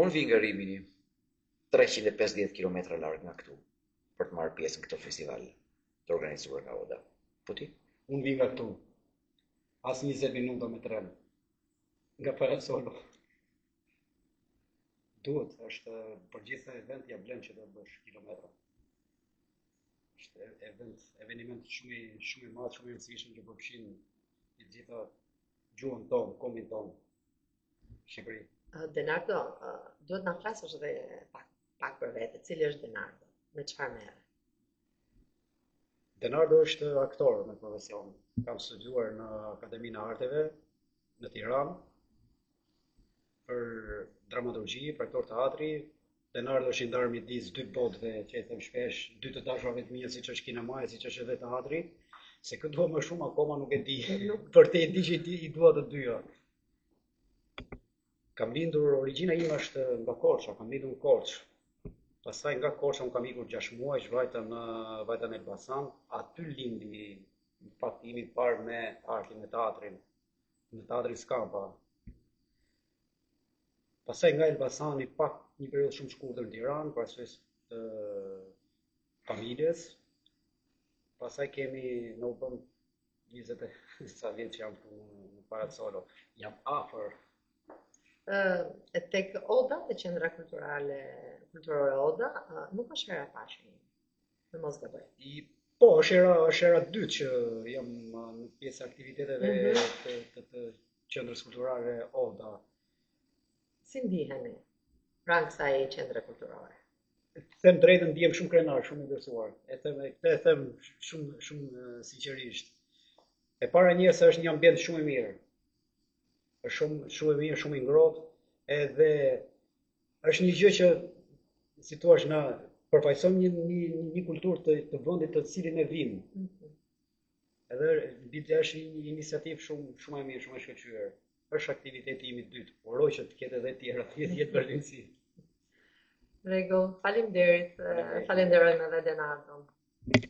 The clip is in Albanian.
Unë vi nga Rimini, 350 km larg nga këtu, për të marrë pjesë në këtë festival të organizuar nga Oda. Po ti? Unë vi nga këtu, as 20 minuta me tren, nga Parasollo. Duhet, është për gjithë event ja blen që do të bësh kilometra. Është eveniment shumë i madh, shumë i rëndësishëm që përfshin të gjitha gjuhën tonë, kombin tonë, Shqipëri. Denardo, duhet na flasësh edhe pak për vete. Cili është Denardo? Me çfarë merret? Denardo është aktor me profesion. Kam studiuar në Akademinë e Arteve në Tiranë për dramaturgji, për aktor teatri. Denardo është i ndarë midis dy botëve, që e them shpesh, dy të dashurave të mia, siç është kinemaja, siç është edhe teatri, se këtë dua më shumë akoma nuk e di. Për te e di që i dua të dyja. Kam lindur, origjina ime është nga Korça, kam lindur në Korçë. Pastaj nga Korça unë kam ikur 6 muaj, vajta në Elbasan, aty lindi impakti im i parë me artin, me teatrin, në teatrin Skampa. Pastaj nga Elbasani pak një periudhë shumë shkurtër në Tiranë, për arsye të familjes. Pastaj kemi në u bën 20 sa vjet që jam në Parasollo. Jam afër. Tek Oda, te qendra kulturore Oda, nuk është hera e parë që në mos gaboj. Po, është era dytë që jam në pjesë aktiviteteve të qendrës kulturore Oda. Si ndiheni pranë kësaj qendre kulturore? Them drejtën, ndihem shumë krenar, shumë i gëzuar. E them shumë sinqerisht. E para një se është një ambient shumë i mirë. Është shumë i mirë, shumë i ngrohtë, edhe është një gjë që si thua na përfaqëson një kulturë të vendit të cilin e vim. Edhe bidja është një iniciativë shumë e mirë, shumë e shkëlqyer. Është aktiviteti im i dytë, uroj që të ketë edhe tjera, të jetë vazhdimsi. Rregull, faleminderit. Falenderojmë edhe Denardon.